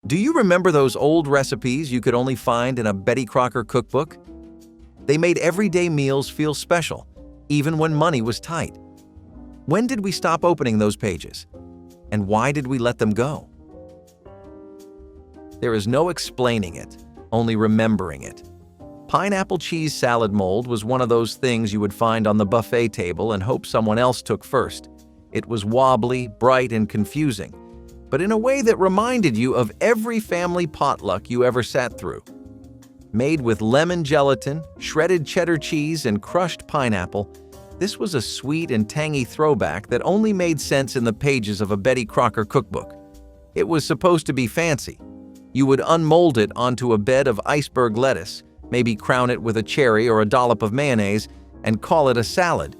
Do you remember those old recipes you could only find in a Betty Crocker cookbook? They made everyday meals feel special, even when money was tight. When did we stop opening those pages? And why did we let them go? There is no explaining it, only remembering it. Pineapple cheese salad mold was one of those things you would find on the buffet table and hope someone else took first. It was wobbly, bright, and confusing, but in a way that reminded you of every family potluck you ever sat through. Made with lemon gelatin, shredded cheddar cheese, and crushed pineapple, this was a sweet and tangy throwback that only made sense in the pages of a Betty Crocker cookbook. It was supposed to be fancy. You would unmold it onto a bed of iceberg lettuce, maybe crown it with a cherry or a dollop of mayonnaise, and call it a salad.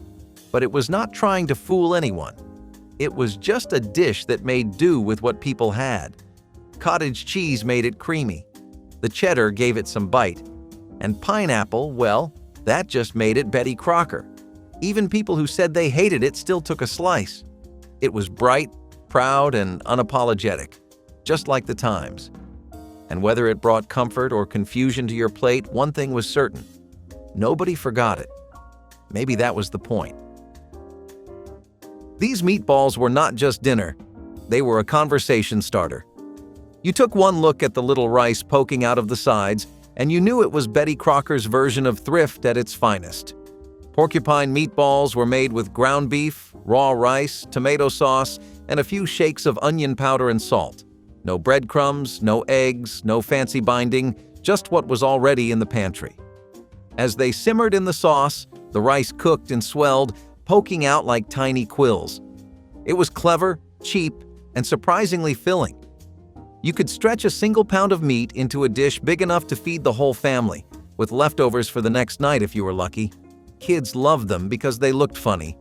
But it was not trying to fool anyone. It was just a dish that made do with what people had. Cottage cheese made it creamy. The cheddar gave it some bite. And pineapple, well, that just made it Betty Crocker. Even people who said they hated it still took a slice. It was bright, proud, and unapologetic, just like the times. And whether it brought comfort or confusion to your plate, one thing was certain: nobody forgot it. Maybe that was the point. These meatballs were not just dinner. They were a conversation starter. You took one look at the little rice poking out of the sides, and you knew it was Betty Crocker's version of thrift at its finest. Porcupine meatballs were made with ground beef, raw rice, tomato sauce, and a few shakes of onion powder and salt. No breadcrumbs, no eggs, no fancy binding, just what was already in the pantry. As they simmered in the sauce, the rice cooked and swelled, poking out like tiny quills. It was clever, cheap, and surprisingly filling. You could stretch a single pound of meat into a dish big enough to feed the whole family, with leftovers for the next night if you were lucky. Kids loved them because they looked funny.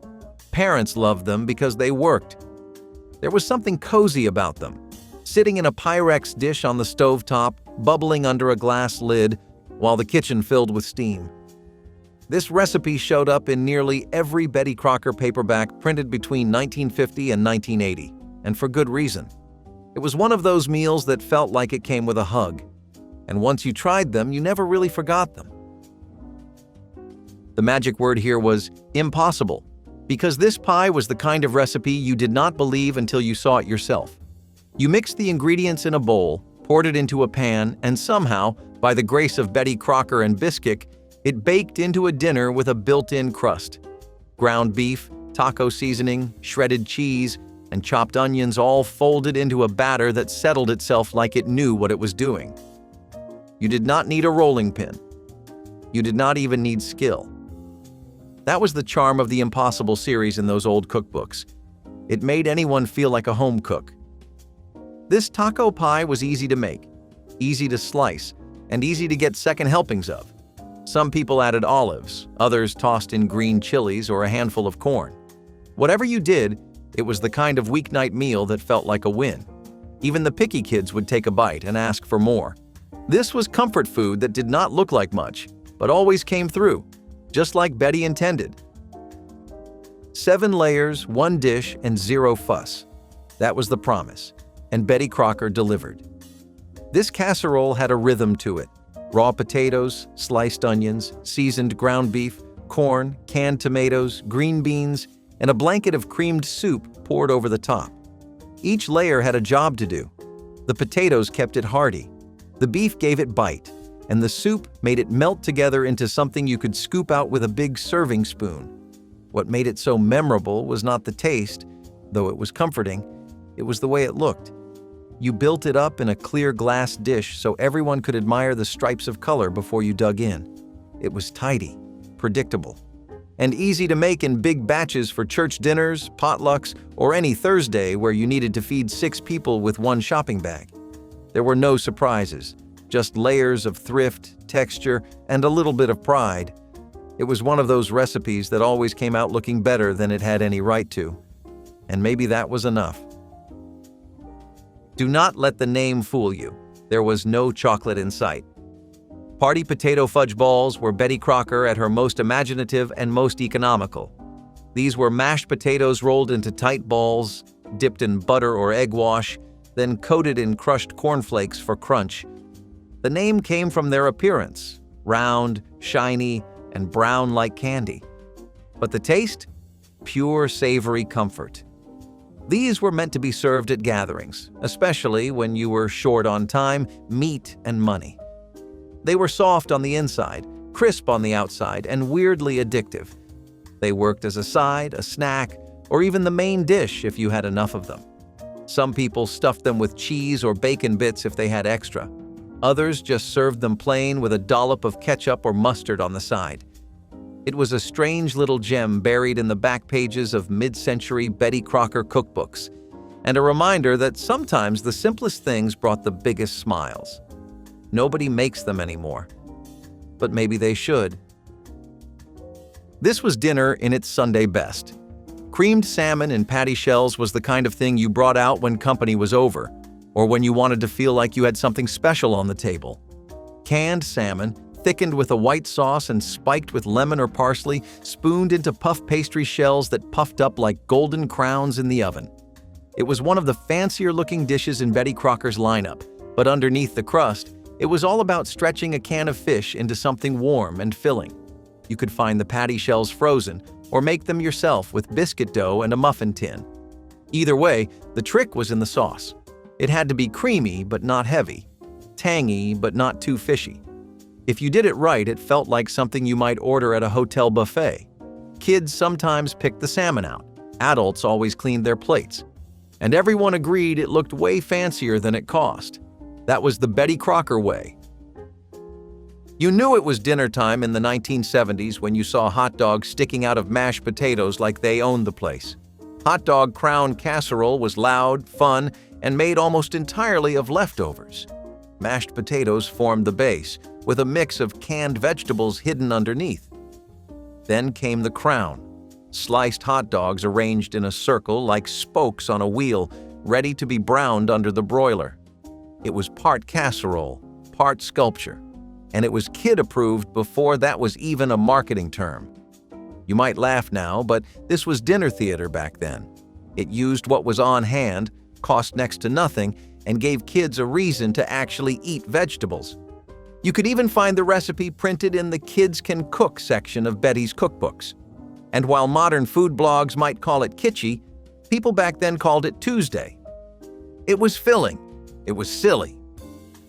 Parents loved them because they worked. There was something cozy about them, sitting in a Pyrex dish on the stovetop, bubbling under a glass lid, while the kitchen filled with steam. This recipe showed up in nearly every Betty Crocker paperback printed between 1950 and 1980, and for good reason. It was one of those meals that felt like it came with a hug, and once you tried them, you never really forgot them. The magic word here was impossible, because this pie was the kind of recipe you did not believe until you saw it yourself. You mixed the ingredients in a bowl, poured it into a pan, and somehow, by the grace of Betty Crocker and biscuit, it baked into a dinner with a built-in crust. Ground beef, taco seasoning, shredded cheese, and chopped onions all folded into a batter that settled itself like it knew what it was doing. You did not need a rolling pin. You did not even need skill. That was the charm of the Impossible series in those old cookbooks. It made anyone feel like a home cook. This taco pie was easy to make, easy to slice, and easy to get second helpings of. Some people added olives, others tossed in green chilies or a handful of corn. Whatever you did, it was the kind of weeknight meal that felt like a win. Even the picky kids would take a bite and ask for more. This was comfort food that did not look like much, but always came through, just like Betty intended. 7 layers, 1 dish, and 0 fuss. That was the promise, and Betty Crocker delivered. This casserole had a rhythm to it. Raw potatoes, sliced onions, seasoned ground beef, corn, canned tomatoes, green beans, and a blanket of creamed soup poured over the top. Each layer had a job to do. The potatoes kept it hearty, the beef gave it bite, and the soup made it melt together into something you could scoop out with a big serving spoon. What made it so memorable was not the taste, though it was comforting, it was the way it looked. You built it up in a clear glass dish so everyone could admire the stripes of color before you dug in. It was tidy, predictable, and easy to make in big batches for church dinners, potlucks, or any Thursday where you needed to feed 6 people with 1 shopping bag. There were no surprises, just layers of thrift, texture, and a little bit of pride. It was one of those recipes that always came out looking better than it had any right to. And maybe that was enough. Do not let the name fool you. There was no chocolate in sight. Party potato fudge balls were Betty Crocker at her most imaginative and most economical. These were mashed potatoes rolled into tight balls, dipped in butter or egg wash, then coated in crushed cornflakes for crunch. The name came from their appearance, round, shiny, and brown like candy. But the taste? Pure savory comfort. These were meant to be served at gatherings, especially when you were short on time, meat, and money. They were soft on the inside, crisp on the outside, and weirdly addictive. They worked as a side, a snack, or even the main dish if you had enough of them. Some people stuffed them with cheese or bacon bits if they had extra. Others just served them plain with a dollop of ketchup or mustard on the side. It was a strange little gem buried in the back pages of mid-century Betty Crocker cookbooks, and a reminder that sometimes the simplest things brought the biggest smiles. Nobody makes them anymore, but maybe they should. This was dinner in its Sunday best. Creamed salmon in patty shells was the kind of thing you brought out when company was over, or when you wanted to feel like you had something special on the table. Canned salmon, thickened with a white sauce and spiked with lemon or parsley, spooned into puff pastry shells that puffed up like golden crowns in the oven. It was one of the fancier-looking dishes in Betty Crocker's lineup, but underneath the crust, it was all about stretching a can of fish into something warm and filling. You could find the patty shells frozen, or make them yourself with biscuit dough and a muffin tin. Either way, the trick was in the sauce. It had to be creamy but not heavy, tangy but not too fishy. If you did it right, it felt like something you might order at a hotel buffet. Kids sometimes picked the salmon out. Adults always cleaned their plates. And everyone agreed it looked way fancier than it cost. That was the Betty Crocker way. You knew it was dinner time in the 1970s when you saw hot dogs sticking out of mashed potatoes like they owned the place. Hot dog crown casserole was loud, fun, and made almost entirely of leftovers. Mashed potatoes formed the base, with a mix of canned vegetables hidden underneath. Then came the crown, sliced hot dogs arranged in a circle like spokes on a wheel, ready to be browned under the broiler. It was part casserole, part sculpture, and it was kid-approved before that was even a marketing term. You might laugh now, but this was dinner theater back then. It used what was on hand, cost next to nothing, and gave kids a reason to actually eat vegetables. You could even find the recipe printed in the Kids Can Cook section of Betty's cookbooks. And while modern food blogs might call it kitschy, people back then called it Tuesday. It was filling, it was silly,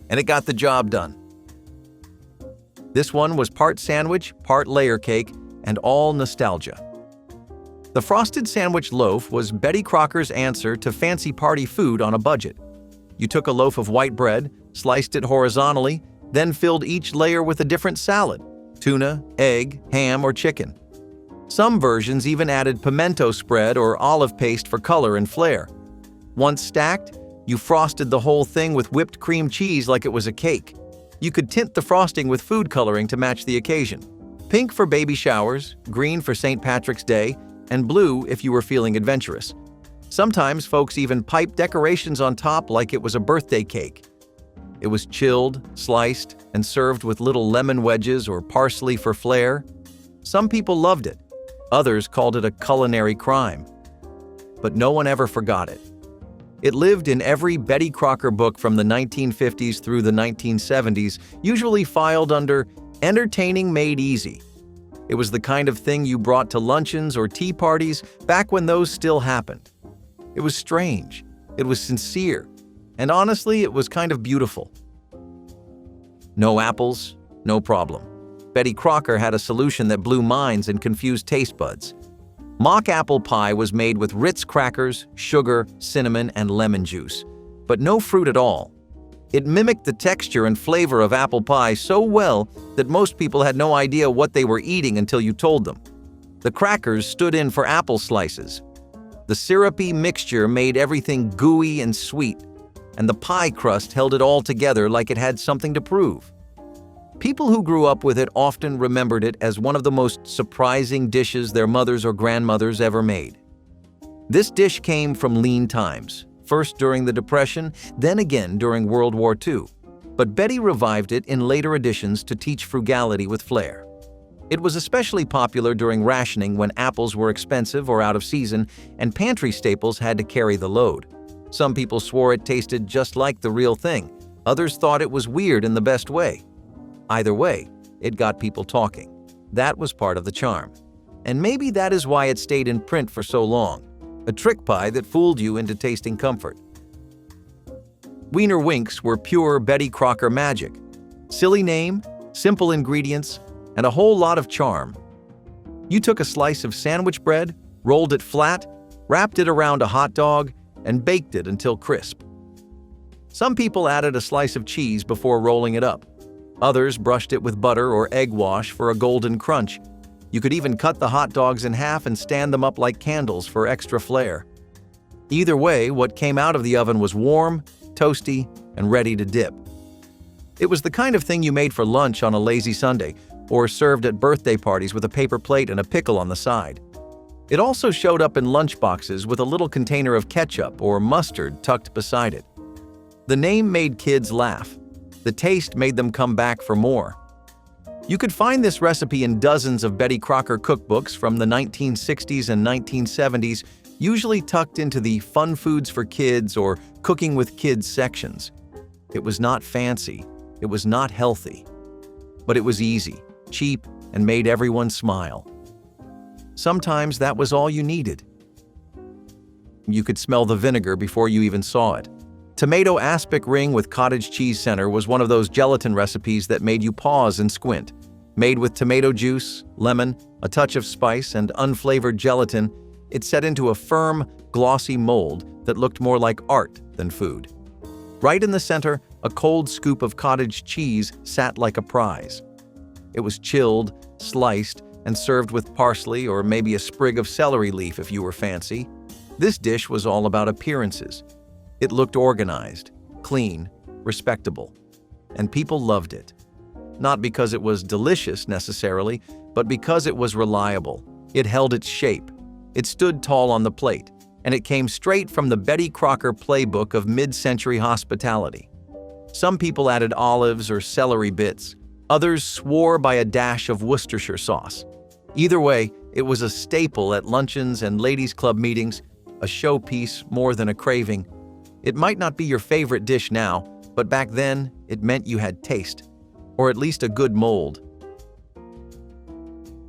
and it got the job done. This one was part sandwich, part layer cake, and all nostalgia. The frosted sandwich loaf was Betty Crocker's answer to fancy party food on a budget. You took a loaf of white bread, sliced it horizontally, then filled each layer with a different salad: tuna, egg, ham, or chicken. Some versions even added pimento spread or olive paste for color and flair. Once stacked, you frosted the whole thing with whipped cream cheese like it was a cake. You could tint the frosting with food coloring to match the occasion. Pink for baby showers, green for St. Patrick's Day, and blue if you were feeling adventurous. Sometimes folks even piped decorations on top like it was a birthday cake. It was chilled, sliced, and served with little lemon wedges or parsley for flair. Some people loved it. Others called it a culinary crime. But no one ever forgot it. It lived in every Betty Crocker book from the 1950s through the 1970s, usually filed under "Entertaining Made Easy." It was the kind of thing you brought to luncheons or tea parties back when those still happened. It was strange. It was sincere. And honestly, it was kind of beautiful. No apples, no problem. Betty Crocker had a solution that blew minds and confused taste buds. Mock apple pie was made with Ritz crackers, sugar, cinnamon, and lemon juice, but no fruit at all. It mimicked the texture and flavor of apple pie so well that most people had no idea what they were eating until you told them. The crackers stood in for apple slices. The syrupy mixture made everything gooey and sweet, and the pie crust held it all together like it had something to prove. People who grew up with it often remembered it as one of the most surprising dishes their mothers or grandmothers ever made. This dish came from lean times, first during the Depression, then again during World War II. But Betty revived it in later editions to teach frugality with flair. It was especially popular during rationing when apples were expensive or out of season and pantry staples had to carry the load. Some people swore it tasted just like the real thing. Others thought it was weird in the best way. Either way, it got people talking. That was part of the charm. And maybe that is why it stayed in print for so long. A trick pie that fooled you into tasting comfort. Wiener Winks were pure Betty Crocker magic. Silly name, simple ingredients, and a whole lot of charm. You took a slice of sandwich bread, rolled it flat, wrapped it around a hot dog, and baked it until crisp. Some people added a slice of cheese before rolling it up. Others brushed it with butter or egg wash for a golden crunch. You could even cut the hot dogs in half and stand them up like candles for extra flair. Either way, what came out of the oven was warm, toasty, and ready to dip. It was the kind of thing you made for lunch on a lazy Sunday, or served at birthday parties with a paper plate and a pickle on the side. It also showed up in lunch boxes with a little container of ketchup or mustard tucked beside it. The name made kids laugh. The taste made them come back for more. You could find this recipe in dozens of Betty Crocker cookbooks from the 1960s and 1970s, usually tucked into the Fun Foods for Kids or Cooking with Kids sections. It was not fancy, it was not healthy, but it was easy, cheap, and made everyone smile. Sometimes that was all you needed. You could smell the vinegar before you even saw it. Tomato aspic ring with cottage cheese center was one of those gelatin recipes that made you pause and squint. Made with tomato juice, lemon, a touch of spice, and unflavored gelatin, it set into a firm, glossy mold that looked more like art than food. Right in the center, a cold scoop of cottage cheese sat like a prize. It was chilled, sliced, and served with parsley or maybe a sprig of celery leaf if you were fancy. This dish was all about appearances. It looked organized, clean, respectable, and people loved it. Not because it was delicious necessarily, but because it was reliable. It held its shape. It stood tall on the plate, and it came straight from the Betty Crocker playbook of mid-century hospitality. Some people added olives or celery bits. Others swore by a dash of Worcestershire sauce. Either way, it was a staple at luncheons and ladies' club meetings, a showpiece more than a craving. It might not be your favorite dish now, but back then, it meant you had taste, or at least a good mold.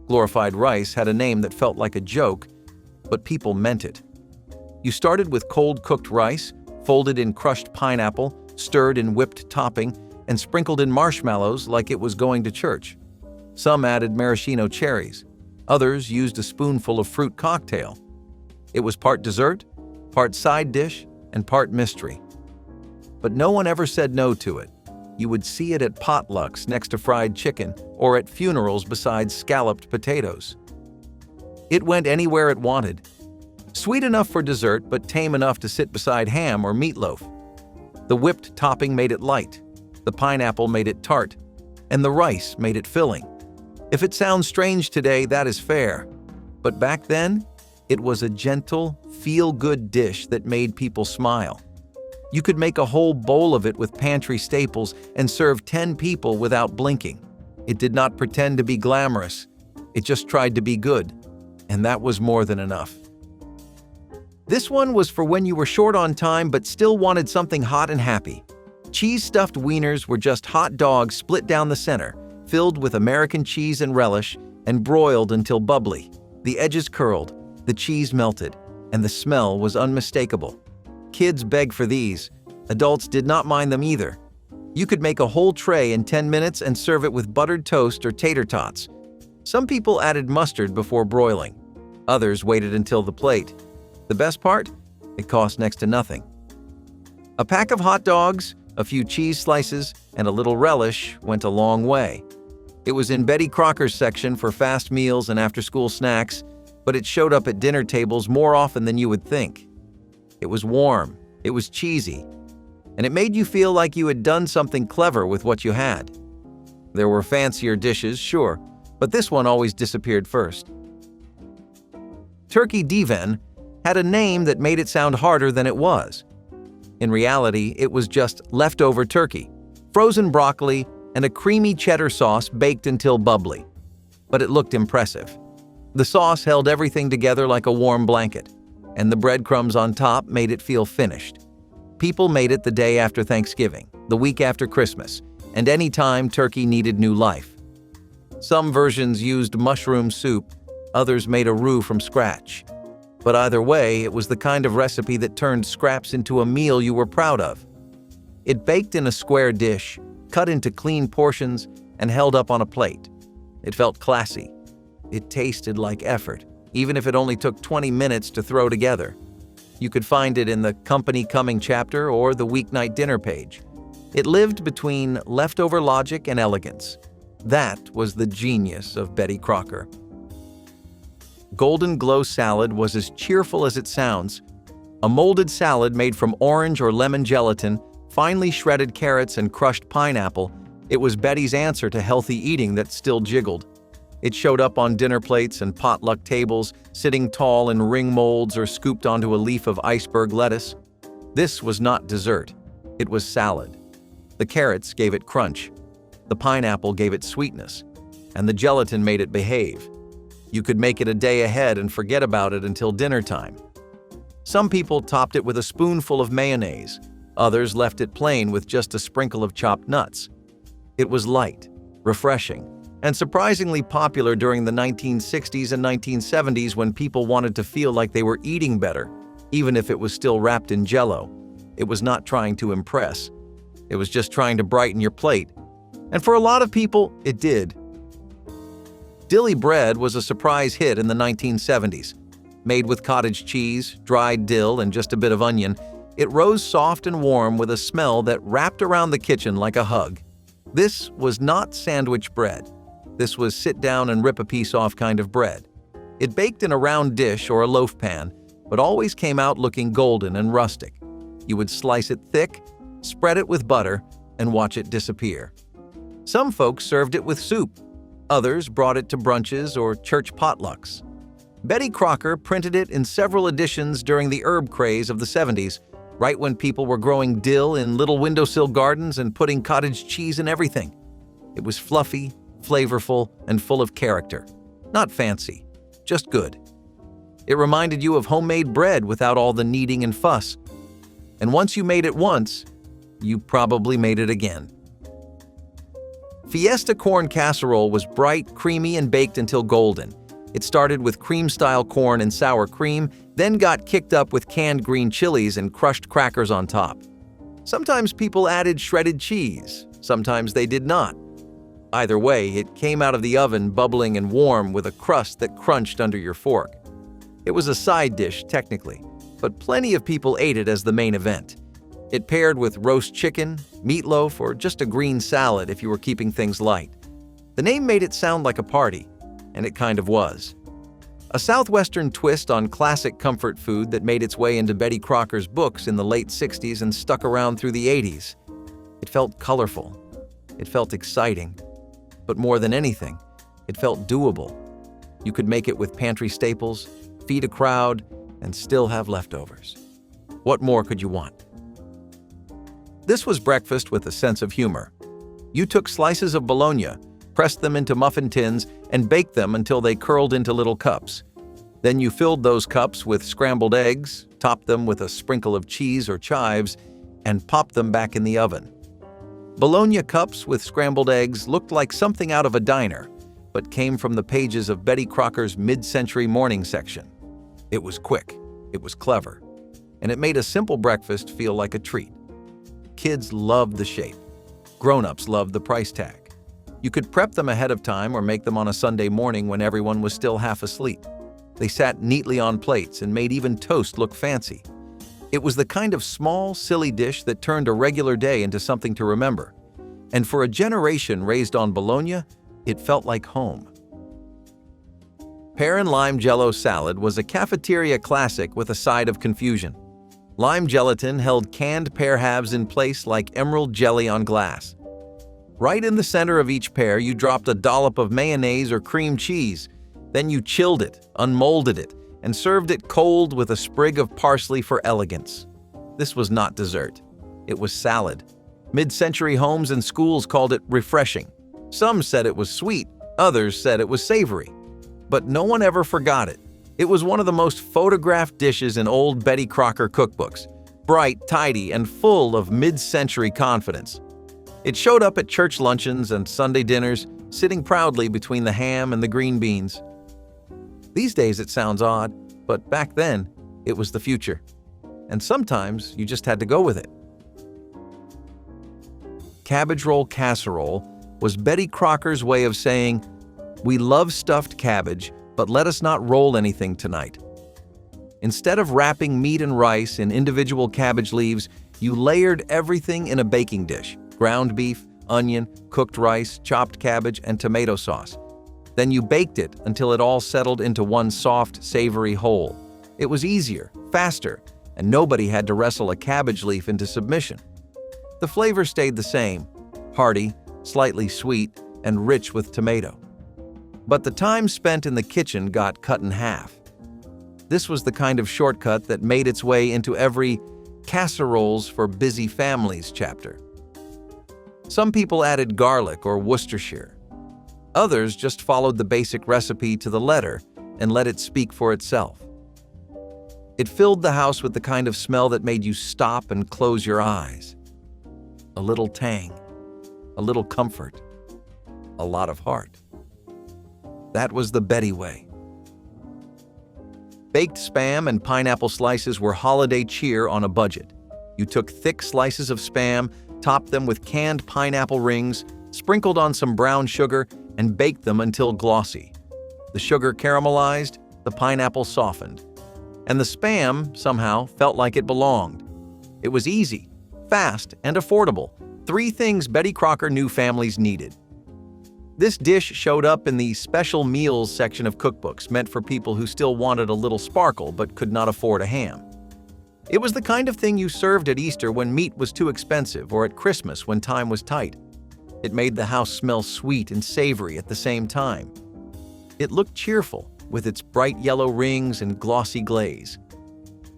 Glorified rice had a name that felt like a joke, but people meant it. You started with cold cooked rice, folded in crushed pineapple, stirred in whipped topping, and sprinkled in marshmallows like it was going to church. Some added maraschino cherries. Others used a spoonful of fruit cocktail. It was part dessert, part side dish, and part mystery. But no one ever said no to it. You would see it at potlucks next to fried chicken or at funerals beside scalloped potatoes. It went anywhere it wanted. Sweet enough for dessert, but tame enough to sit beside ham or meatloaf. The whipped topping made it light, the pineapple made it tart, and the rice made it filling. If it sounds strange today, that is fair. But back then, it was a gentle, feel-good dish that made people smile. You could make a whole bowl of it with pantry staples and serve 10 people without blinking. It did not pretend to be glamorous. It just tried to be good. And that was more than enough. This one was for when you were short on time but still wanted something hot and happy. Cheese-stuffed wieners were just hot dogs split down the center, filled with American cheese and relish, and broiled until bubbly. The edges curled, the cheese melted, and the smell was unmistakable. Kids begged for these. Adults did not mind them either. You could make a whole tray in 10 minutes and serve it with buttered toast or tater tots. Some people added mustard before broiling. Others waited until the plate. The best part? It cost next to nothing. A pack of hot dogs, a few cheese slices, and a little relish went a long way. It was in Betty Crocker's section for fast meals and after-school snacks, but it showed up at dinner tables more often than you would think. It was warm, it was cheesy, and it made you feel like you had done something clever with what you had. There were fancier dishes, sure, but this one always disappeared first. Turkey divan had a name that made it sound harder than it was. In reality, it was just leftover turkey, frozen broccoli, and a creamy cheddar sauce baked until bubbly. But it looked impressive. The sauce held everything together like a warm blanket, and the breadcrumbs on top made it feel finished. People made it the day after Thanksgiving, the week after Christmas, and any time turkey needed new life. Some versions used mushroom soup, others made a roux from scratch. But either way, it was the kind of recipe that turned scraps into a meal you were proud of. It baked in a square dish, cut into clean portions, and held up on a plate. It felt classy. It tasted like effort, even if it only took 20 minutes to throw together. You could find it in the company coming chapter or the weeknight dinner page. It lived between leftover logic and elegance. That was the genius of Betty Crocker. Golden Glow salad was as cheerful as it sounds. A molded salad made from orange or lemon gelatin, finely shredded carrots, and crushed pineapple. It was Betty's answer to healthy eating that still jiggled. It showed up on dinner plates and potluck tables, sitting tall in ring molds or scooped onto a leaf of iceberg lettuce. This was not dessert. It was salad. The carrots gave it crunch. The pineapple gave it sweetness. And the gelatin made it behave. You could make it a day ahead and forget about it until dinner time. Some people topped it with a spoonful of mayonnaise. Others left it plain with just a sprinkle of chopped nuts. It was light, refreshing, and surprisingly popular during the 1960s and 1970s when people wanted to feel like they were eating better, even if it was still wrapped in Jell-O. It was not trying to impress. It was just trying to brighten your plate. And for a lot of people, it did. Dilly bread was a surprise hit in the 1970s. Made with cottage cheese, dried dill, and just a bit of onion, it rose soft and warm with a smell that wrapped around the kitchen like a hug. This was not sandwich bread. This was sit down and rip a piece off kind of bread. It baked in a round dish or a loaf pan, but always came out looking golden and rustic. You would slice it thick, spread it with butter, and watch it disappear. Some folks served it with soup. Others brought it to brunches or church potlucks. Betty Crocker printed it in several editions during the herb craze of the 70s, right when people were growing dill in little windowsill gardens and putting cottage cheese in everything. It was fluffy, flavorful, and full of character. Not fancy, just good. It reminded you of homemade bread without all the kneading and fuss. And once you made it once, you probably made it again. Fiesta corn casserole was bright, creamy, and baked until golden. It started with cream-style corn and sour cream, then got kicked up with canned green chilies and crushed crackers on top. Sometimes people added shredded cheese, sometimes they did not. Either way, it came out of the oven bubbling and warm with a crust that crunched under your fork. It was a side dish, technically, but plenty of people ate it as the main event. It paired with roast chicken, meatloaf, or just a green salad if you were keeping things light. The name made it sound like a party, and it kind of was. A Southwestern twist on classic comfort food that made its way into Betty Crocker's books in the late 60s and stuck around through the 80s. It felt colorful. It felt exciting. But more than anything, it felt doable. You could make it with pantry staples, feed a crowd, and still have leftovers. What more could you want? This was breakfast with a sense of humor. You took slices of Bologna, pressed them into muffin tins, and baked them until they curled into little cups. Then you filled those cups with scrambled eggs, topped them with a sprinkle of cheese or chives, and popped them back in the oven. Bologna cups with scrambled eggs looked like something out of a diner, but came from the pages of Betty Crocker's mid-century morning section. It was quick, it was clever, and it made a simple breakfast feel like a treat. Kids loved the shape. Grown-ups loved the price tag. You could prep them ahead of time or make them on a Sunday morning when everyone was still half asleep. They sat neatly on plates and made even toast look fancy. It was the kind of small, silly dish that turned a regular day into something to remember. And for a generation raised on Bologna, it felt like home. Pear and lime Jell-O salad was a cafeteria classic with a side of confusion. Lime gelatin held canned pear halves in place like emerald jelly on glass. Right in the center of each pear, you dropped a dollop of mayonnaise or cream cheese. Then you chilled it, unmolded it, and served it cold with a sprig of parsley for elegance. This was not dessert. It was salad. Mid-century homes and schools called it refreshing. Some said it was sweet, others said it was savory. But no one ever forgot it. It was one of the most photographed dishes in old Betty Crocker cookbooks. bright, tidy, and full of mid-century confidence. It showed up at church luncheons and Sunday dinners, sitting proudly between the ham and the green beans. These days it sounds odd, but back then, it was the future. And sometimes you just had to go with it. Cabbage roll casserole was Betty Crocker's way of saying, "We love stuffed cabbage, but let us not roll anything tonight." Instead of wrapping meat and rice in individual cabbage leaves, you layered everything in a baking dish: ground beef, onion, cooked rice, chopped cabbage, and tomato sauce. Then you baked it until it all settled into one soft, savory whole. It was easier, faster, and nobody had to wrestle a cabbage leaf into submission. The flavor stayed the same: hearty, slightly sweet, and rich with tomato. But the time spent in the kitchen got cut in half. This was the kind of shortcut that made its way into every casseroles for busy families chapter. Some people added garlic or Worcestershire. Others just followed the basic recipe to the letter and let it speak for itself. It filled the house with the kind of smell that made you stop and close your eyes. A little tang, a little comfort, a lot of heart. That was the Betty way. Baked Spam and pineapple slices were holiday cheer on a budget. You took thick slices of Spam, topped them with canned pineapple rings, sprinkled on some brown sugar, and baked them until glossy. The sugar caramelized, the pineapple softened, and the Spam somehow felt like it belonged. It was easy, fast, and affordable. 3 things Betty Crocker knew families needed. This dish showed up in the special meals section of cookbooks, meant for people who still wanted a little sparkle but could not afford a ham. It was the kind of thing you served at Easter when meat was too expensive, or at Christmas when time was tight. It made the house smell sweet and savory at the same time. It looked cheerful, with its bright yellow rings and glossy glaze.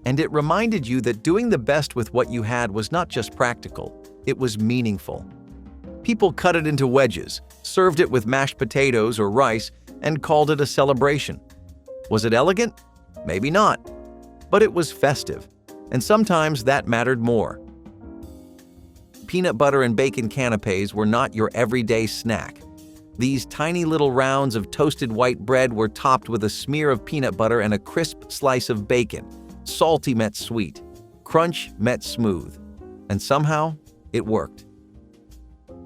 And it reminded you that doing the best with what you had was not just practical, it was meaningful. People cut it into wedges, served it with mashed potatoes or rice, and called it a celebration. Was it elegant? Maybe not. But it was festive, and sometimes that mattered more. Peanut butter and bacon canapes were not your everyday snack. These tiny little rounds of toasted white bread were topped with a smear of peanut butter and a crisp slice of bacon. Salty met sweet, crunch met smooth, and somehow it worked.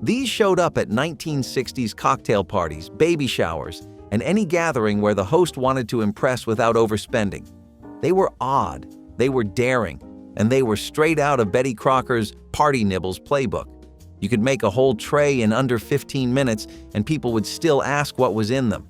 These showed up at 1960s cocktail parties, baby showers, and any gathering where the host wanted to impress without overspending. They were odd, they were daring, and they were straight out of Betty Crocker's Party Nibbles playbook. You could make a whole tray in under 15 minutes, and people would still ask what was in them.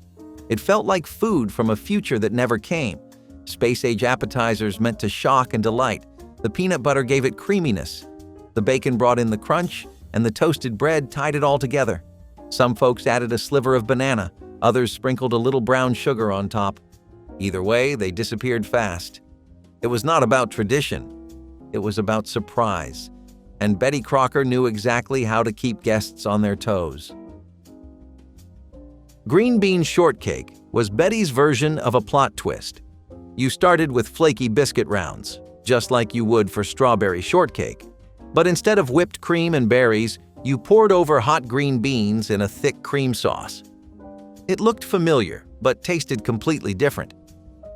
It felt like food from a future that never came. Space-age appetizers meant to shock and delight. The peanut butter gave it creaminess. The bacon brought in the crunch, and the toasted bread tied it all together. Some folks added a sliver of banana, others sprinkled a little brown sugar on top. Either way, they disappeared fast. It was not about tradition. It was about surprise. And Betty Crocker knew exactly how to keep guests on their toes. Green bean shortcake was Betty's version of a plot twist. You started with flaky biscuit rounds, just like you would for strawberry shortcake. But instead of whipped cream and berries, you poured over hot green beans in a thick cream sauce. It looked familiar, but tasted completely different.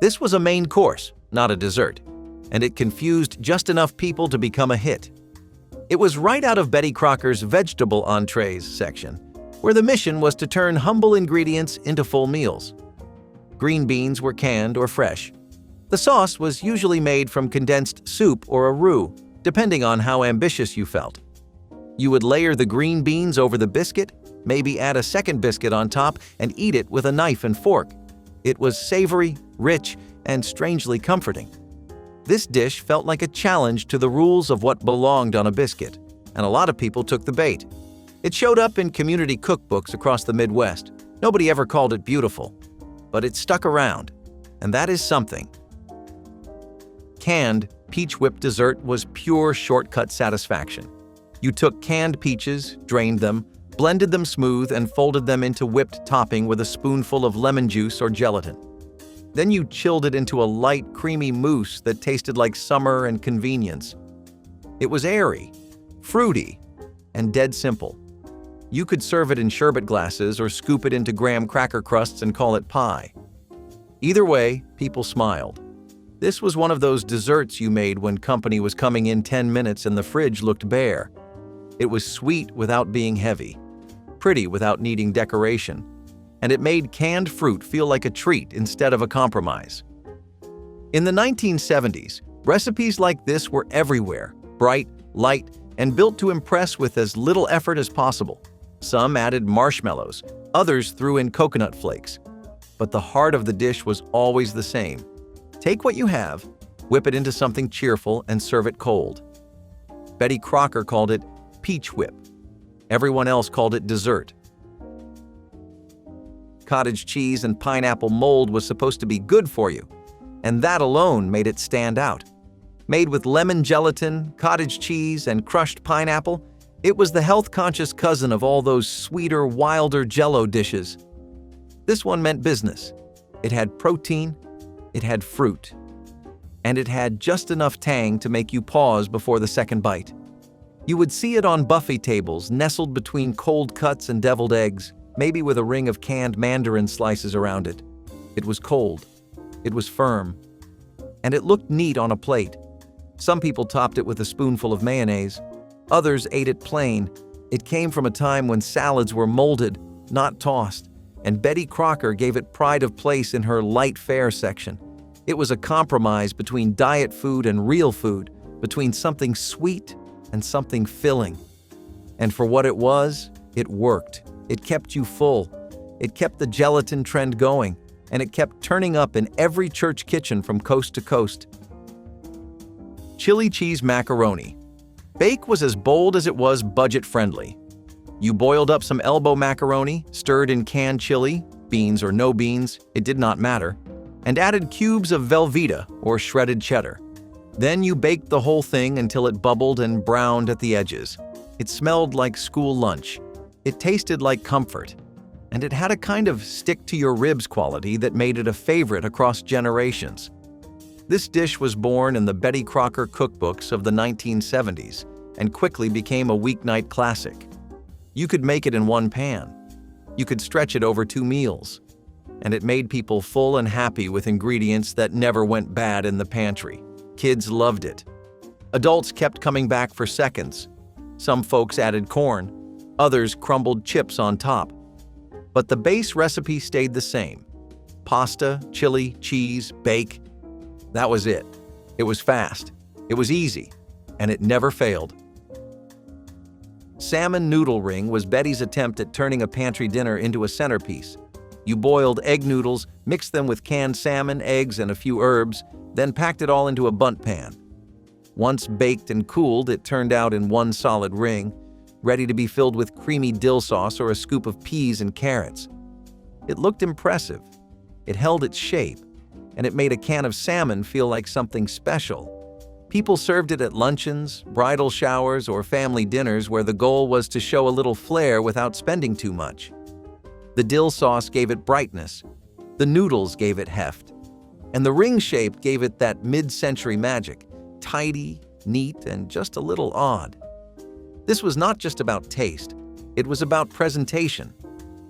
This was a main course, not a dessert, and it confused just enough people to become a hit. It was right out of Betty Crocker's vegetable entrees section, where the mission was to turn humble ingredients into full meals. Green beans were canned or fresh. The sauce was usually made from condensed soup or a roux, depending on how ambitious you felt. You would layer the green beans over the biscuit, maybe add a second biscuit on top, and eat it with a knife and fork. It was savory, rich, and strangely comforting. This dish felt like a challenge to the rules of what belonged on a biscuit, and a lot of people took the bait. It showed up in community cookbooks across the Midwest. Nobody ever called it beautiful, but it stuck around, and that is something. Canned peach whipped dessert was pure shortcut satisfaction. You took canned peaches, drained them, blended them smooth, and folded them into whipped topping with a spoonful of lemon juice or gelatin. Then you chilled it into a light, creamy mousse that tasted like summer and convenience. It was airy, fruity, and dead simple. You could serve it in sherbet glasses or scoop it into graham cracker crusts and call it pie. Either way, people smiled. This was one of those desserts you made when company was coming in 10 minutes and the fridge looked bare. It was sweet without being heavy, pretty without needing decoration, and it made canned fruit feel like a treat instead of a compromise. In the 1970s, recipes like this were everywhere, bright, light, and built to impress with as little effort as possible. Some added marshmallows, others threw in coconut flakes. But the heart of the dish was always the same. Take what you have, whip it into something cheerful, and serve it cold. Betty Crocker called it peach whip. Everyone else called it dessert. Cottage cheese and pineapple mold was supposed to be good for you, and that alone made it stand out. Made with lemon gelatin, cottage cheese, and crushed pineapple, it was the health-conscious cousin of all those sweeter, wilder Jell-O dishes. This one meant business. It had protein, it had fruit, and it had just enough tang to make you pause before the second bite. You would see it on buffet tables, nestled between cold cuts and deviled eggs, maybe with a ring of canned mandarin slices around it. It was cold, it was firm, and it looked neat on a plate. Some people topped it with a spoonful of mayonnaise. Others ate it plain. It came from a time when salads were molded, not tossed, and Betty Crocker gave it pride of place in her light fare section. It was a compromise between diet food and real food, between something sweet and something filling. And for what it was, it worked. It kept you full. It kept the gelatin trend going, and it kept turning up in every church kitchen from coast to coast. Chili cheese macaroni. Bake was as bold as it was budget-friendly. You boiled up some elbow macaroni, stirred in canned chili, beans or no beans, it did not matter, and added cubes of Velveeta or shredded cheddar. Then you baked the whole thing until it bubbled and browned at the edges. It smelled like school lunch. It tasted like comfort. And it had a kind of stick-to-your-ribs quality that made it a favorite across generations. This dish was born in the Betty Crocker cookbooks of the 1970s and quickly became a weeknight classic. You could make it in one pan. You could stretch it over 2 meals. And it made people full and happy with ingredients that never went bad in the pantry. Kids loved it. Adults kept coming back for seconds. Some folks added corn, others crumbled chips on top. But the base recipe stayed the same. Pasta, chili, cheese, bake. That was it. It was fast, it was easy, and it never failed. Salmon noodle ring was Betty's attempt at turning a pantry dinner into a centerpiece. You boiled egg noodles, mixed them with canned salmon, eggs, and a few herbs, then packed it all into a bundt pan. Once baked and cooled, it turned out in one solid ring, ready to be filled with creamy dill sauce or a scoop of peas and carrots. It looked impressive. It held its shape, and it made a can of salmon feel like something special. People served it at luncheons, bridal showers, or family dinners where the goal was to show a little flair without spending too much. The dill sauce gave it brightness, the noodles gave it heft, and the ring shape gave it that mid-century magic, tidy, neat, and just a little odd. This was not just about taste, it was about presentation.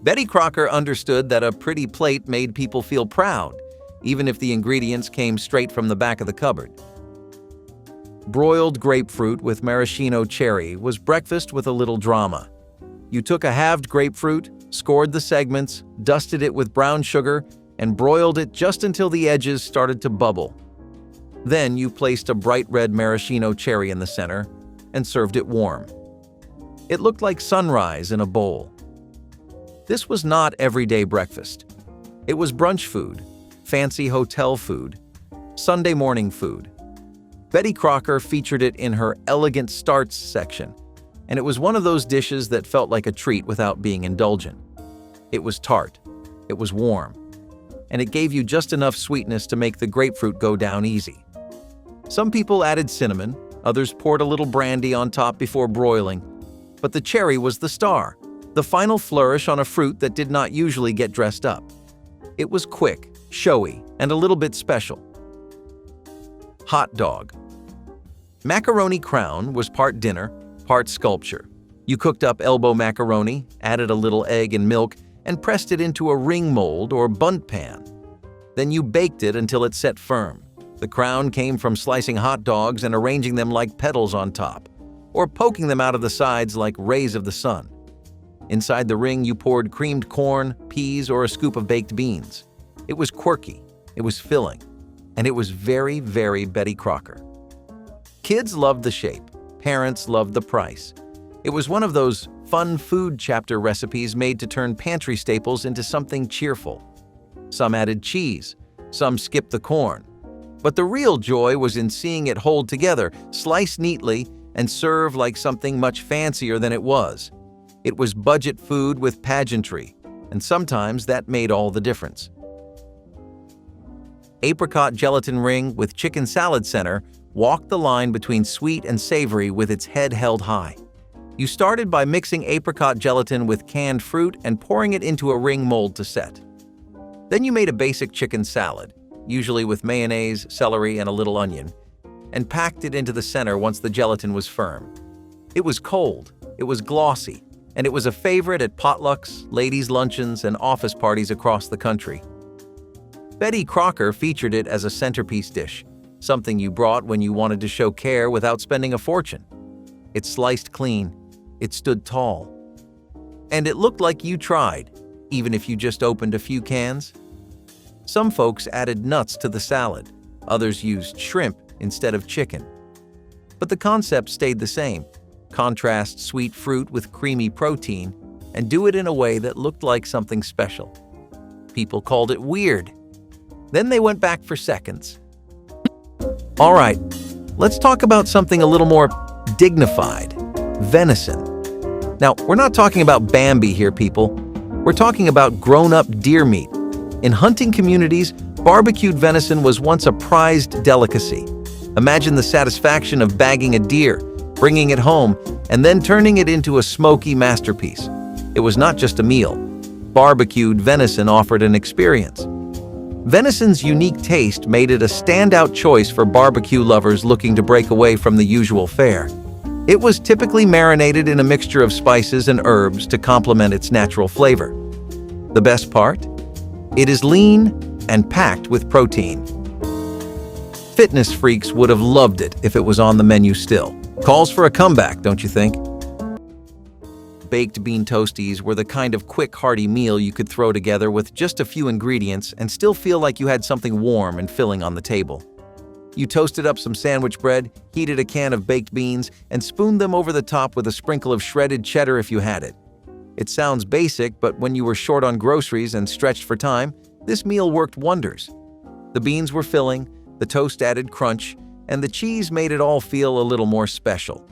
Betty Crocker understood that a pretty plate made people feel proud, even if the ingredients came straight from the back of the cupboard. Broiled grapefruit with maraschino cherry was breakfast with a little drama. You took a halved grapefruit, scored the segments, dusted it with brown sugar, and broiled it just until the edges started to bubble. Then you placed a bright red maraschino cherry in the center and served it warm. It looked like sunrise in a bowl. This was not everyday breakfast. It was brunch food, fancy hotel food, Sunday morning food. Betty Crocker featured it in her Elegant Starts section, and it was one of those dishes that felt like a treat without being indulgent. It was tart, it was warm, and it gave you just enough sweetness to make the grapefruit go down easy. Some people added cinnamon, others poured a little brandy on top before broiling, but the cherry was the star, the final flourish on a fruit that did not usually get dressed up. It was quick, showy, and a little bit special. Hot dog. Macaroni crown was part dinner, part sculpture. You cooked up elbow macaroni, added a little egg and milk, and pressed it into a ring mold or bundt pan. Then you baked it until it set firm. The crown came from slicing hot dogs and arranging them like petals on top, or poking them out of the sides like rays of the sun. Inside the ring, you poured creamed corn, peas, or a scoop of baked beans. It was quirky, it was filling, and it was very, very Betty Crocker. Kids loved the shape, parents loved the price. It was one of those fun food chapter recipes made to turn pantry staples into something cheerful. Some added cheese, some skipped the corn. But the real joy was in seeing it hold together, slice neatly, and serve like something much fancier than it was. It was budget food with pageantry, and sometimes that made all the difference. Apricot gelatin ring with chicken salad center walked the line between sweet and savory with its head held high. You started by mixing apricot gelatin with canned fruit and pouring it into a ring mold to set. Then you made a basic chicken salad, usually with mayonnaise, celery, and a little onion, and packed it into the center once the gelatin was firm. It was cold, it was glossy, and it was a favorite at potlucks, ladies' luncheons, and office parties across the country. Betty Crocker featured it as a centerpiece dish, something you brought when you wanted to show care without spending a fortune. It sliced clean, it stood tall, and it looked like you tried, even if you just opened a few cans. Some folks added nuts to the salad, others used shrimp instead of chicken. But the concept stayed the same: contrast sweet fruit with creamy protein and do it in a way that looked like something special. People called it weird. Then they went back for seconds. All right, let's talk about something a little more dignified: venison. Now, we're not talking about Bambi here, people. We're talking about grown-up deer meat. In hunting communities, barbecued venison was once a prized delicacy. Imagine the satisfaction of bagging a deer, bringing it home, and then turning it into a smoky masterpiece. It was not just a meal. Barbecued venison offered an experience. Venison's unique taste made it a standout choice for barbecue lovers looking to break away from the usual fare. It was typically marinated in a mixture of spices and herbs to complement its natural flavor. The best part? It is lean and packed with protein. Fitness freaks would have loved it if it was on the menu still. Calls for a comeback, don't you think? Baked bean toasties were the kind of quick, hearty meal you could throw together with just a few ingredients and still feel like you had something warm and filling on the table. You toasted up some sandwich bread, heated a can of baked beans, and spooned them over the top with a sprinkle of shredded cheddar if you had it. It sounds basic, but when you were short on groceries and stretched for time, this meal worked wonders. The beans were filling, the toast added crunch, and the cheese made it all feel a little more special.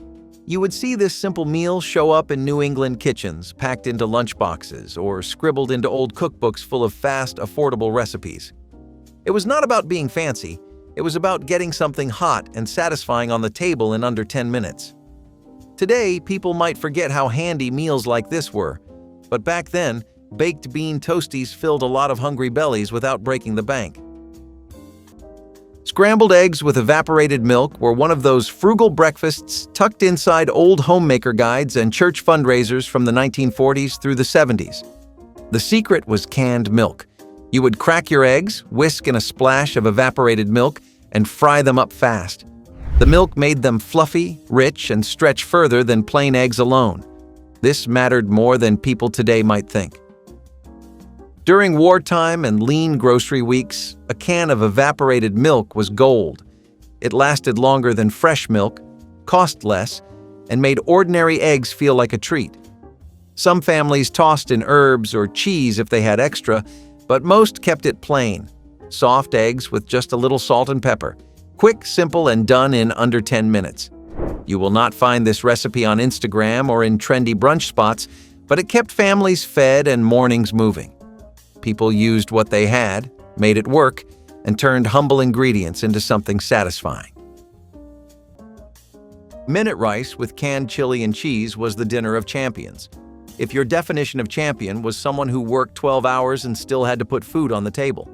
You would see this simple meal show up in New England kitchens, packed into lunchboxes, or scribbled into old cookbooks full of fast, affordable recipes. It was not about being fancy, it was about getting something hot and satisfying on the table in under 10 minutes. Today, people might forget how handy meals like this were, but back then, baked bean toasties filled a lot of hungry bellies without breaking the bank. Scrambled eggs with evaporated milk were one of those frugal breakfasts tucked inside old homemaker guides and church fundraisers from the 1940s through the 70s. The secret was canned milk. You would crack your eggs, whisk in a splash of evaporated milk, and fry them up fast. The milk made them fluffy, rich, and stretch further than plain eggs alone. This mattered more than people today might think. During wartime and lean grocery weeks, a can of evaporated milk was gold. It lasted longer than fresh milk, cost less, and made ordinary eggs feel like a treat. Some families tossed in herbs or cheese if they had extra, but most kept it plain. Soft eggs with just a little salt and pepper. Quick, simple, and done in under 10 minutes. You will not find this recipe on Instagram or in trendy brunch spots, but it kept families fed and mornings moving. People used what they had, made it work, and turned humble ingredients into something satisfying. Minute rice with canned chili and cheese was the dinner of champions. If your definition of champion was someone who worked 12 hours and still had to put food on the table.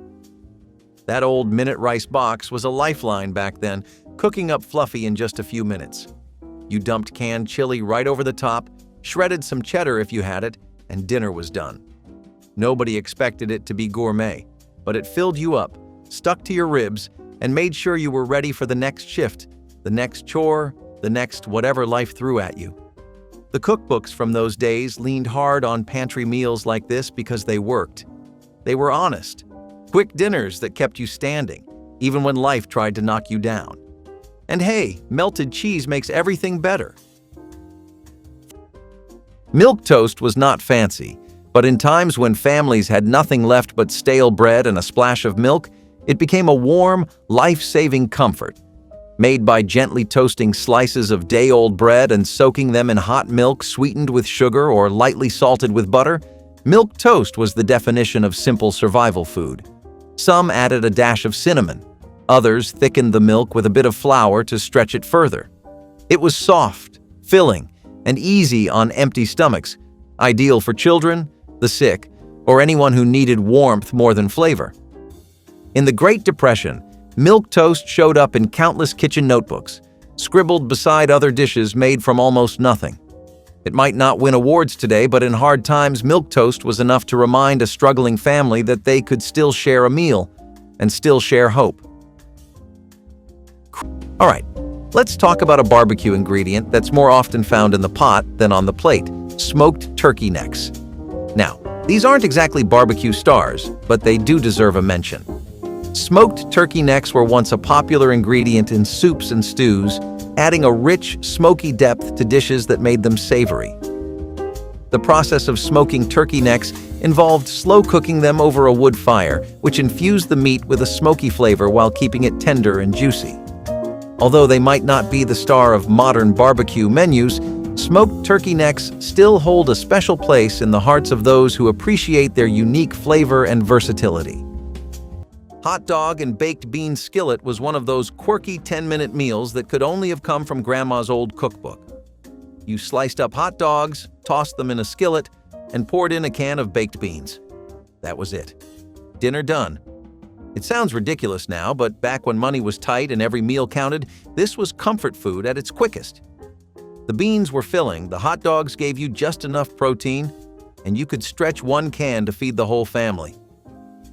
That old minute rice box was a lifeline back then, cooking up fluffy in just a few minutes. You dumped canned chili right over the top, shredded some cheddar if you had it, and dinner was done. Nobody expected it to be gourmet, but it filled you up, stuck to your ribs, and made sure you were ready for the next shift, the next chore, the next whatever life threw at you. The cookbooks from those days leaned hard on pantry meals like this because they worked. They were honest, quick dinners that kept you standing, even when life tried to knock you down. And hey, melted cheese makes everything better. Milk toast was not fancy, but in times when families had nothing left but stale bread and a splash of milk, it became a warm, life-saving comfort. Made by gently toasting slices of day-old bread and soaking them in hot milk sweetened with sugar or lightly salted with butter, milk toast was the definition of simple survival food. Some added a dash of cinnamon. Others thickened the milk with a bit of flour to stretch it further. It was soft, filling, and easy on empty stomachs, ideal for children, the sick, or anyone who needed warmth more than flavor. In the Great Depression, milk toast showed up in countless kitchen notebooks, scribbled beside other dishes made from almost nothing. It might not win awards today, but in hard times, milk toast was enough to remind a struggling family that they could still share a meal and still share hope. All right, let's talk about a barbecue ingredient that's more often found in the pot than on the plate: smoked turkey necks. Now, these aren't exactly barbecue stars, but they do deserve a mention. Smoked turkey necks were once a popular ingredient in soups and stews, adding a rich, smoky depth to dishes that made them savory. The process of smoking turkey necks involved slow cooking them over a wood fire, which infused the meat with a smoky flavor while keeping it tender and juicy. Although they might not be the star of modern barbecue menus, smoked turkey necks still hold a special place in the hearts of those who appreciate their unique flavor and versatility. Hot dog and baked bean skillet was one of those quirky 10-minute meals that could only have come from Grandma's old cookbook. You sliced up hot dogs, tossed them in a skillet, and poured in a can of baked beans. That was it. Dinner done. It sounds ridiculous now, but back when money was tight and every meal counted, this was comfort food at its quickest. The beans were filling, the hot dogs gave you just enough protein, and you could stretch one can to feed the whole family.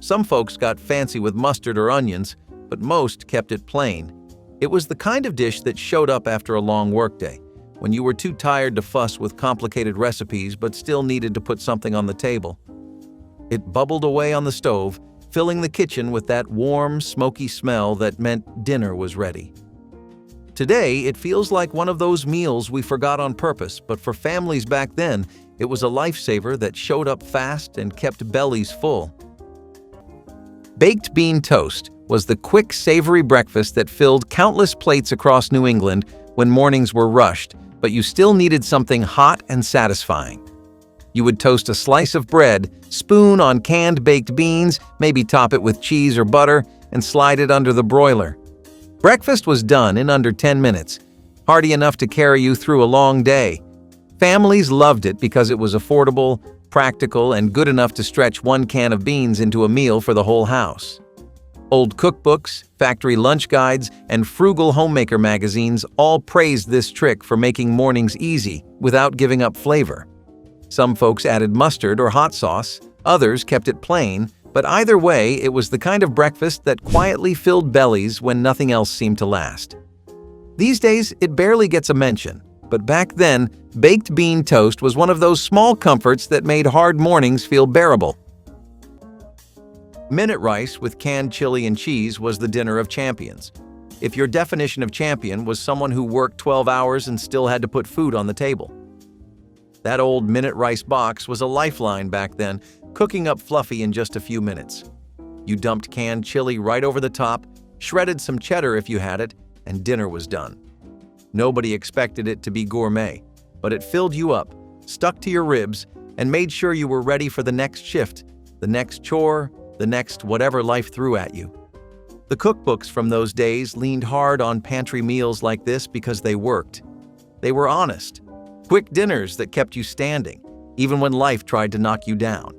Some folks got fancy with mustard or onions, but most kept it plain. It was the kind of dish that showed up after a long workday, when you were too tired to fuss with complicated recipes but still needed to put something on the table. It bubbled away on the stove, filling the kitchen with that warm, smoky smell that meant dinner was ready. Today, it feels like one of those meals we forgot on purpose, but for families back then, it was a lifesaver that showed up fast and kept bellies full. Baked bean toast was the quick, savory breakfast that filled countless plates across New England when mornings were rushed, but you still needed something hot and satisfying. You would toast a slice of bread, spoon on canned baked beans, maybe top it with cheese or butter, and slide it under the broiler. Breakfast was done in under 10 minutes, hearty enough to carry you through a long day. Families loved it because it was affordable, practical, and good enough to stretch one can of beans into a meal for the whole house. Old cookbooks, factory lunch guides, and frugal homemaker magazines all praised this trick for making mornings easy without giving up flavor. Some folks added mustard or hot sauce, others kept it plain, but either way, it was the kind of breakfast that quietly filled bellies when nothing else seemed to last. These days, it barely gets a mention, but back then, baked bean toast was one of those small comforts that made hard mornings feel bearable. Minute rice with canned chili and cheese was the dinner of champions. If your definition of champion was someone who worked 12 hours and still had to put food on the table. That old minute rice box was a lifeline back then, cooking up fluffy in just a few minutes. You dumped canned chili right over the top, shredded some cheddar if you had it, and dinner was done. Nobody expected it to be gourmet, but it filled you up, stuck to your ribs, and made sure you were ready for the next shift, the next chore, the next whatever life threw at you. The cookbooks from those days leaned hard on pantry meals like this because they worked. They were honest, quick dinners that kept you standing, even when life tried to knock you down.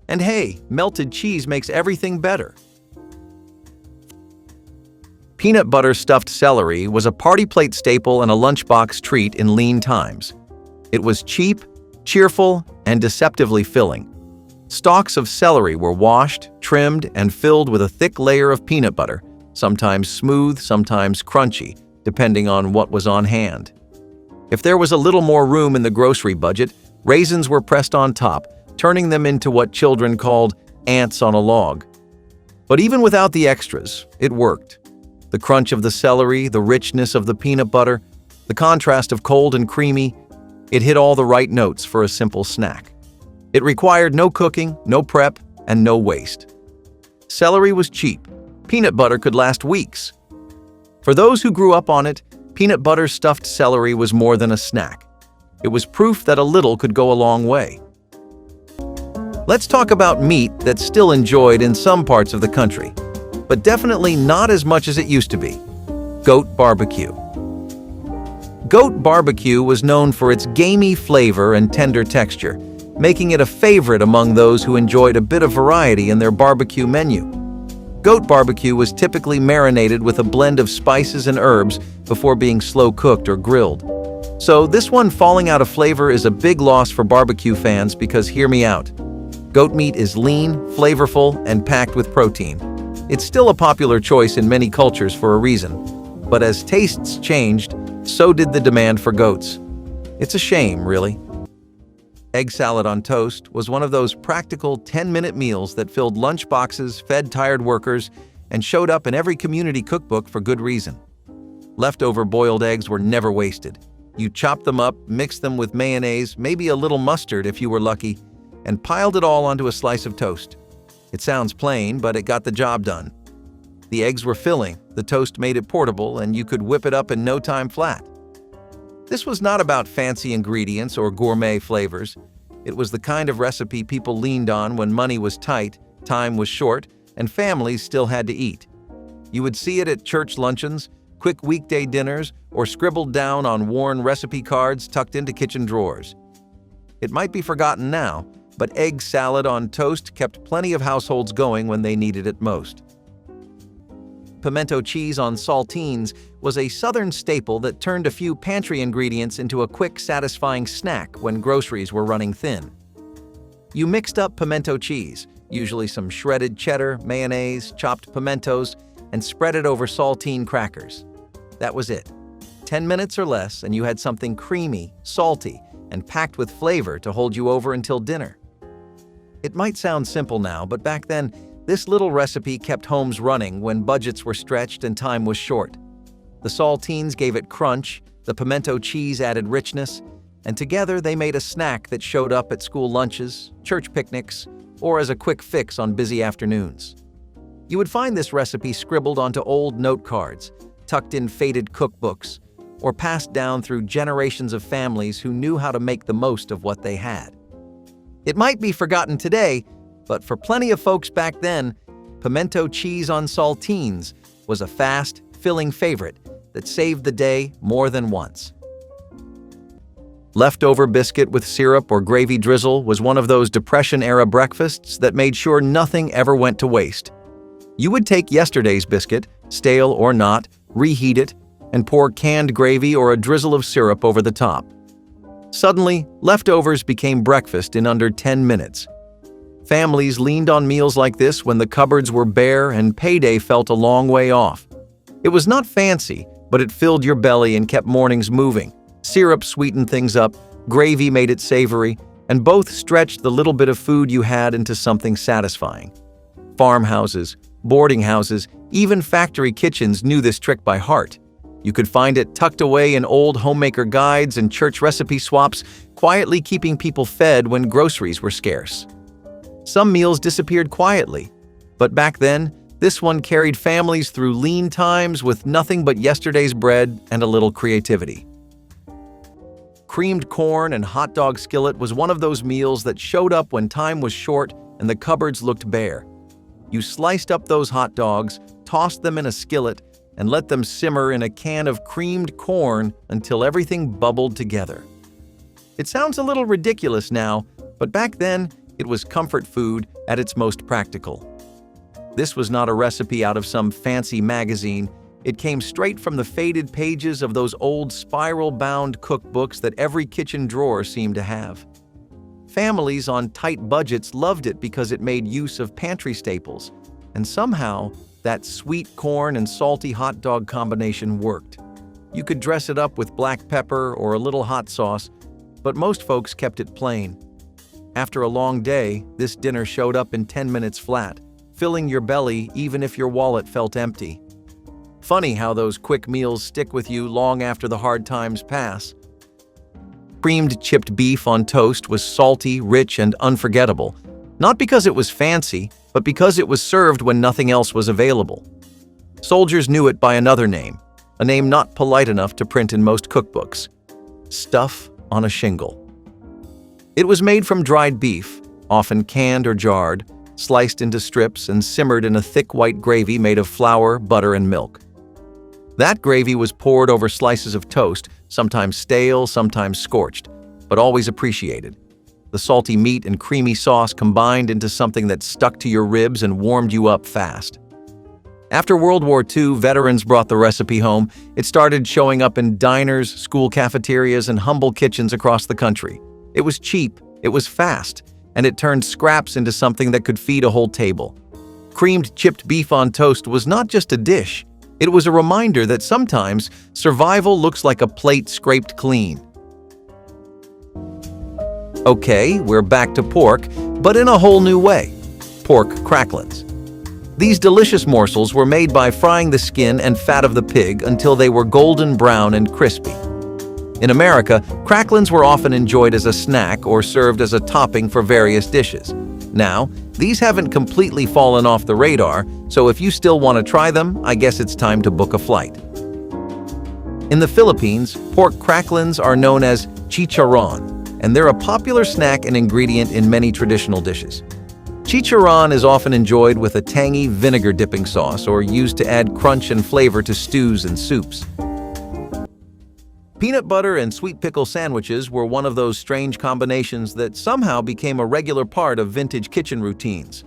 And hey, melted cheese makes everything better. Peanut butter stuffed celery was a party plate staple and a lunchbox treat in lean times. It was cheap, cheerful, and deceptively filling. Stalks of celery were washed, trimmed, and filled with a thick layer of peanut butter, sometimes smooth, sometimes crunchy, depending on what was on hand. If there was a little more room in the grocery budget, raisins were pressed on top, turning them into what children called ants on a log. But even without the extras, it worked. The crunch of the celery, the richness of the peanut butter, the contrast of cold and creamy, it hit all the right notes for a simple snack. It required no cooking, no prep, and no waste. Celery was cheap. Peanut butter could last weeks. For those who grew up on it, peanut butter stuffed celery was more than a snack. It was proof that a little could go a long way. Let's talk about meat that's still enjoyed in some parts of the country, but definitely not as much as it used to be: goat barbecue. Goat barbecue was known for its gamey flavor and tender texture, making it a favorite among those who enjoyed a bit of variety in their barbecue menu. Goat barbecue was typically marinated with a blend of spices and herbs before being slow cooked or grilled. So this one falling out of flavor is a big loss for barbecue fans because hear me out. Goat meat is lean, flavorful, and packed with protein. It's still a popular choice in many cultures for a reason, but as tastes changed, so did the demand for goats. It's a shame, really. Egg salad on toast was one of those practical 10-minute meals that filled lunch boxes, fed tired workers, and showed up in every community cookbook for good reason. Leftover boiled eggs were never wasted. You chopped them up, mixed them with mayonnaise, maybe a little mustard if you were lucky, and piled it all onto a slice of toast. It sounds plain, but it got the job done. The eggs were filling, the toast made it portable, and you could whip it up in no time flat. This was not about fancy ingredients or gourmet flavors. It was the kind of recipe people leaned on when money was tight, time was short, and families still had to eat. You would see it at church luncheons, quick weekday dinners, or scribbled down on worn recipe cards tucked into kitchen drawers. It might be forgotten now, but egg salad on toast kept plenty of households going when they needed it most. Pimento cheese on saltines was a southern staple that turned a few pantry ingredients into a quick, satisfying snack when groceries were running thin. You mixed up pimento cheese, usually some shredded cheddar, mayonnaise, chopped pimentos, and spread it over saltine crackers. That was it. 10 minutes or less, and you had something creamy, salty, and packed with flavor to hold you over until dinner. It might sound simple now, but back then, this little recipe kept homes running when budgets were stretched and time was short. The saltines gave it crunch, the pimento cheese added richness, and together they made a snack that showed up at school lunches, church picnics, or as a quick fix on busy afternoons. You would find this recipe scribbled onto old note cards, tucked in faded cookbooks, or passed down through generations of families who knew how to make the most of what they had. It might be forgotten today, but for plenty of folks back then, pimento cheese on saltines was a fast, filling favorite that saved the day more than once. Leftover biscuit with syrup or gravy drizzle was one of those Depression-era breakfasts that made sure nothing ever went to waste. You would take yesterday's biscuit, stale or not, reheat it, and pour canned gravy or a drizzle of syrup over the top. Suddenly, leftovers became breakfast in under 10 minutes. Families leaned on meals like this when the cupboards were bare and payday felt a long way off. It was not fancy, but it filled your belly and kept mornings moving. Syrup sweetened things up, gravy made it savory, and both stretched the little bit of food you had into something satisfying. Farmhouses, boarding houses, even factory kitchens knew this trick by heart. You could find it tucked away in old homemaker guides and church recipe swaps, quietly keeping people fed when groceries were scarce. Some meals disappeared quietly, but back then, this one carried families through lean times with nothing but yesterday's bread and a little creativity. Creamed corn and hot dog skillet was one of those meals that showed up when time was short and the cupboards looked bare. You sliced up those hot dogs, tossed them in a skillet, and let them simmer in a can of creamed corn until everything bubbled together. It sounds a little ridiculous now, but back then, it was comfort food at its most practical. This was not a recipe out of some fancy magazine. It came straight from the faded pages of those old spiral-bound cookbooks that every kitchen drawer seemed to have. Families on tight budgets loved it because it made use of pantry staples, and somehow that sweet corn and salty hot dog combination worked. You could dress it up with black pepper or a little hot sauce, but most folks kept it plain. After a long day, this dinner showed up in 10 minutes flat, filling your belly even if your wallet felt empty. Funny how those quick meals stick with you long after the hard times pass. Creamed chipped beef on toast was salty, rich, and unforgettable, not because it was fancy, but because it was served when nothing else was available. Soldiers knew it by another name, a name not polite enough to print in most cookbooks: stuff on a shingle. It was made from dried beef, often canned or jarred, sliced into strips and simmered in a thick white gravy made of flour, butter, and milk. That gravy was poured over slices of toast, sometimes stale, sometimes scorched, but always appreciated. The salty meat and creamy sauce combined into something that stuck to your ribs and warmed you up fast. After World War II, veterans brought the recipe home. It started showing up in diners, school cafeterias, and humble kitchens across the country. It was cheap, it was fast, and it turned scraps into something that could feed a whole table. Creamed chipped beef on toast was not just a dish. It was a reminder that sometimes survival looks like a plate scraped clean. Okay, we're back to pork, but in a whole new way. Pork cracklins. These delicious morsels were made by frying the skin and fat of the pig until they were golden brown and crispy. In America, cracklins were often enjoyed as a snack or served as a topping for various dishes. Now, these haven't completely fallen off the radar, so if you still want to try them, I guess it's time to book a flight. In the Philippines, pork cracklins are known as chicharron, and they're a popular snack and ingredient in many traditional dishes. Chicharron is often enjoyed with a tangy vinegar dipping sauce or used to add crunch and flavor to stews and soups. Peanut butter and sweet pickle sandwiches were one of those strange combinations that somehow became a regular part of vintage kitchen routines.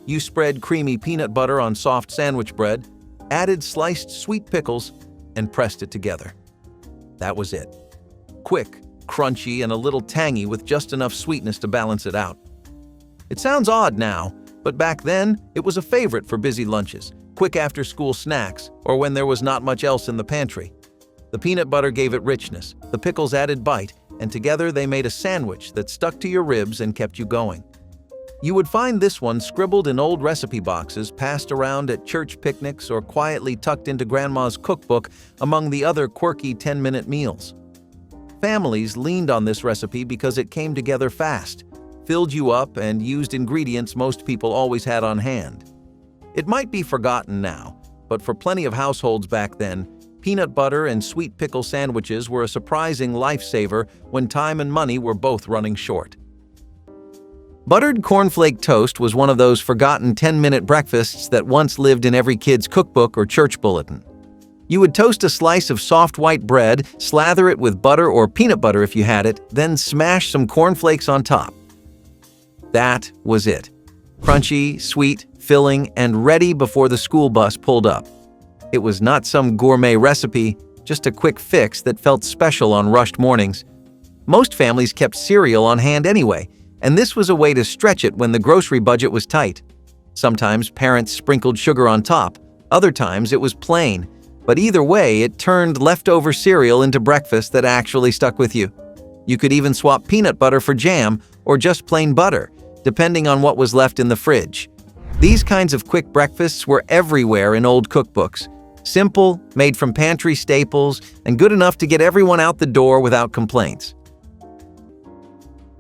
You spread creamy peanut butter on soft sandwich bread, added sliced sweet pickles, and pressed it together. That was it. Quick, crunchy, and a little tangy with just enough sweetness to balance it out. It sounds odd now, but back then, it was a favorite for busy lunches, quick after-school snacks, or when there was not much else in the pantry. The peanut butter gave it richness, the pickles added bite, and together they made a sandwich that stuck to your ribs and kept you going. You would find this one scribbled in old recipe boxes passed around at church picnics or quietly tucked into Grandma's cookbook among the other quirky 10-minute meals. Families leaned on this recipe because it came together fast, filled you up, and used ingredients most people always had on hand. It might be forgotten now, but for plenty of households back then, peanut butter and sweet pickle sandwiches were a surprising lifesaver when time and money were both running short. Buttered cornflake toast was one of those forgotten 10-minute breakfasts that once lived in every kid's cookbook or church bulletin. You would toast a slice of soft white bread, slather it with butter or peanut butter if you had it, then smash some cornflakes on top. That was it. Crunchy, sweet, filling, and ready before the school bus pulled up. It was not some gourmet recipe, just a quick fix that felt special on rushed mornings. Most families kept cereal on hand anyway, and this was a way to stretch it when the grocery budget was tight. Sometimes parents sprinkled sugar on top, other times it was plain, but either way it turned leftover cereal into breakfast that actually stuck with you. You could even swap peanut butter for jam or just plain butter, depending on what was left in the fridge. These kinds of quick breakfasts were everywhere in old cookbooks. Simple, made from pantry staples, and good enough to get everyone out the door without complaints.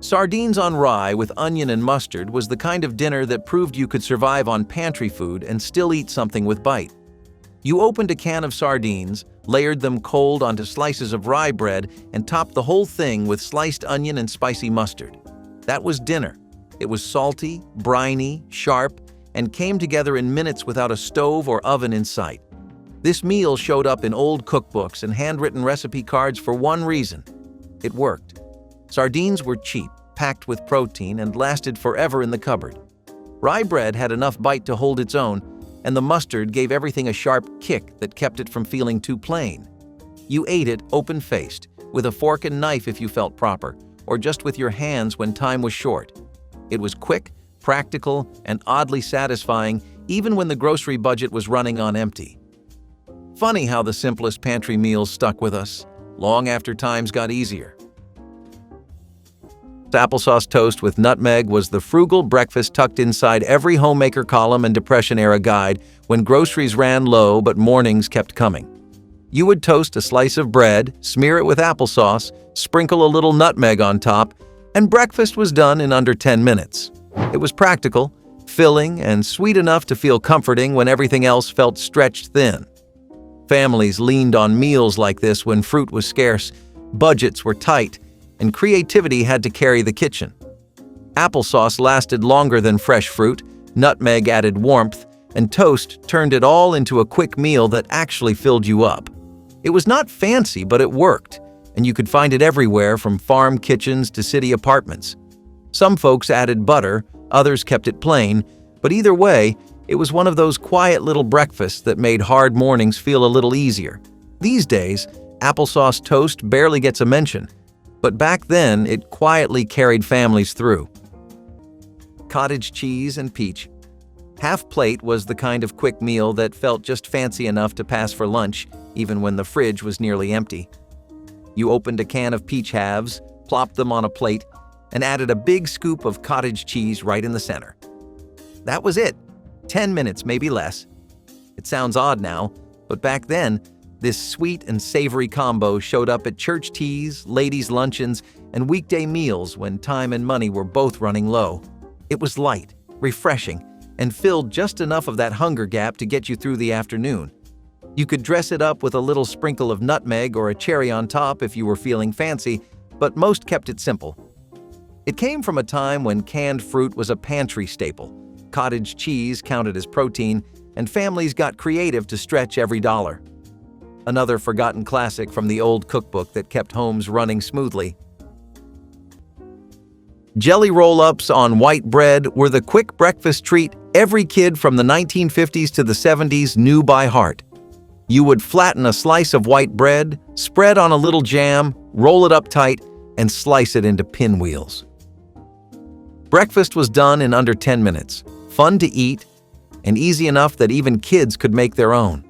Sardines on rye with onion and mustard was the kind of dinner that proved you could survive on pantry food and still eat something with bite. You opened a can of sardines, layered them cold onto slices of rye bread, and topped the whole thing with sliced onion and spicy mustard. That was dinner. It was salty, briny, sharp, and came together in minutes without a stove or oven in sight. This meal showed up in old cookbooks and handwritten recipe cards for one reason: it worked. Sardines were cheap, packed with protein, and lasted forever in the cupboard. Rye bread had enough bite to hold its own, and the mustard gave everything a sharp kick that kept it from feeling too plain. You ate it open-faced, with a fork and knife if you felt proper, or just with your hands when time was short. It was quick, practical, and oddly satisfying even when the grocery budget was running on empty. Funny how the simplest pantry meals stuck with us, long after times got easier. Applesauce toast with nutmeg was the frugal breakfast tucked inside every homemaker column and Depression-era guide when groceries ran low but mornings kept coming. You would toast a slice of bread, smear it with applesauce, sprinkle a little nutmeg on top, and breakfast was done in under 10 minutes. It was practical, filling, and sweet enough to feel comforting when everything else felt stretched thin. Families leaned on meals like this when fruit was scarce, budgets were tight, and creativity had to carry the kitchen. Applesauce lasted longer than fresh fruit, nutmeg added warmth, and toast turned it all into a quick meal that actually filled you up. It was not fancy, but it worked, and you could find it everywhere from farm kitchens to city apartments. Some folks added butter, others kept it plain, but either way, it was one of those quiet little breakfasts that made hard mornings feel a little easier. These days, applesauce toast barely gets a mention, but back then it quietly carried families through. Cottage cheese and peach. Half plate was the kind of quick meal that felt just fancy enough to pass for lunch, even when the fridge was nearly empty. You opened a can of peach halves, plopped them on a plate, and added a big scoop of cottage cheese right in the center. That was it. 10 minutes, maybe less. It sounds odd now, but back then, this sweet and savory combo showed up at church teas, ladies' luncheons, and weekday meals when time and money were both running low. It was light, refreshing, and filled just enough of that hunger gap to get you through the afternoon. You could dress it up with a little sprinkle of nutmeg or a cherry on top if you were feeling fancy, but most kept it simple. It came from a time when canned fruit was a pantry staple. Cottage cheese counted as protein, and families got creative to stretch every dollar. Another forgotten classic from the old cookbook that kept homes running smoothly. Jelly roll-ups on white bread were the quick breakfast treat every kid from the 1950s to the 70s knew by heart. You would flatten a slice of white bread, spread on a little jam, roll it up tight, and slice it into pinwheels. Breakfast was done in under 10 minutes, fun to eat, and easy enough that even kids could make their own.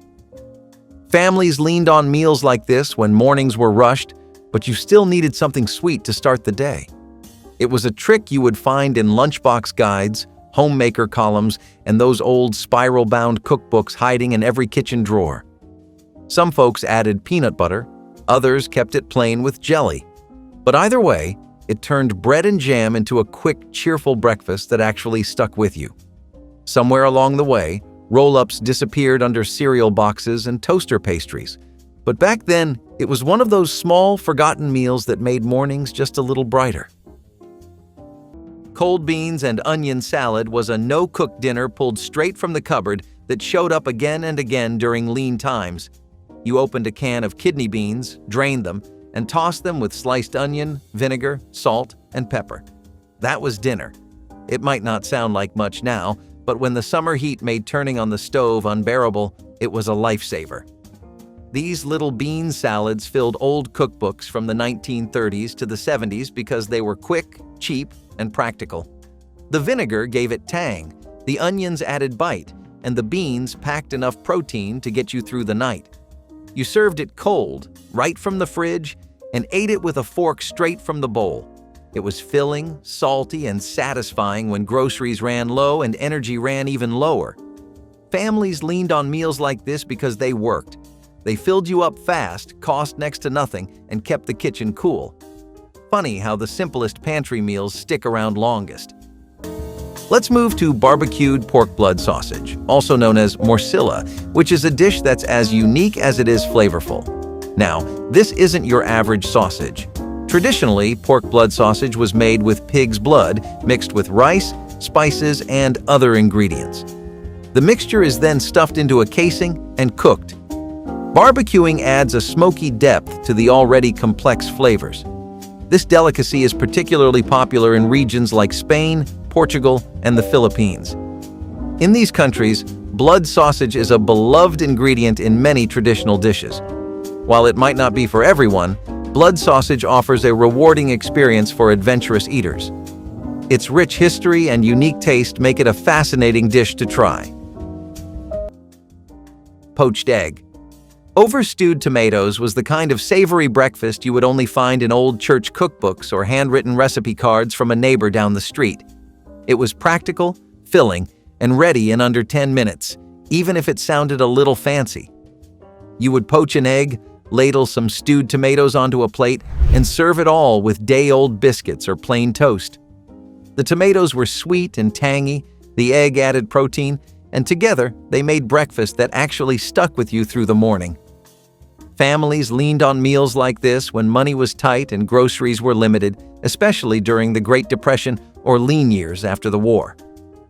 Families leaned on meals like this when mornings were rushed, but you still needed something sweet to start the day. It was a trick you would find in lunchbox guides, homemaker columns, and those old spiral-bound cookbooks hiding in every kitchen drawer. Some folks added peanut butter, others kept it plain with jelly. But either way, it turned bread and jam into a quick, cheerful breakfast that actually stuck with you. Somewhere along the way, roll-ups disappeared under cereal boxes and toaster pastries. But back then, it was one of those small, forgotten meals that made mornings just a little brighter. Cold beans and onion salad was a no-cook dinner pulled straight from the cupboard that showed up again and again during lean times. You opened a can of kidney beans, drained them, and tossed them with sliced onion, vinegar, salt, and pepper. That was dinner. It might not sound like much now, but when the summer heat made turning on the stove unbearable, it was a lifesaver. These little bean salads filled old cookbooks from the 1930s to the 70s because they were quick, cheap, and practical. The vinegar gave it tang, the onions added bite, and the beans packed enough protein to get you through the night. You served it cold, right from the fridge, and ate it with a fork straight from the bowl. It was filling, salty, and satisfying when groceries ran low and energy ran even lower. Families leaned on meals like this because they worked. They filled you up fast, cost next to nothing, and kept the kitchen cool. Funny how the simplest pantry meals stick around longest. Let's move to barbecued pork blood sausage, also known as morcilla, which is a dish that's as unique as it is flavorful. Now, this isn't your average sausage. Traditionally, pork blood sausage was made with pig's blood mixed with rice, spices, and other ingredients. The mixture is then stuffed into a casing and cooked. Barbecuing adds a smoky depth to the already complex flavors. This delicacy is particularly popular in regions like Spain, Portugal, and the Philippines. In these countries, Blood sausage is a beloved ingredient in many traditional dishes. While it might not be for everyone, blood sausage offers a rewarding experience for adventurous eaters. Its rich history and unique taste make it a fascinating dish to try. Poached egg. Over-stewed tomatoes was the kind of savory breakfast you would only find in old church cookbooks or handwritten recipe cards from a neighbor down the street. It was practical, filling, and ready in under 10 minutes, even if it sounded a little fancy. You would poach an egg, ladle some stewed tomatoes onto a plate, and serve it all with day-old biscuits or plain toast. The tomatoes were sweet and tangy, the egg added protein, and together they made breakfast that actually stuck with you through the morning. Families leaned on meals like this when money was tight and groceries were limited, especially during the Great Depression or lean years after the war.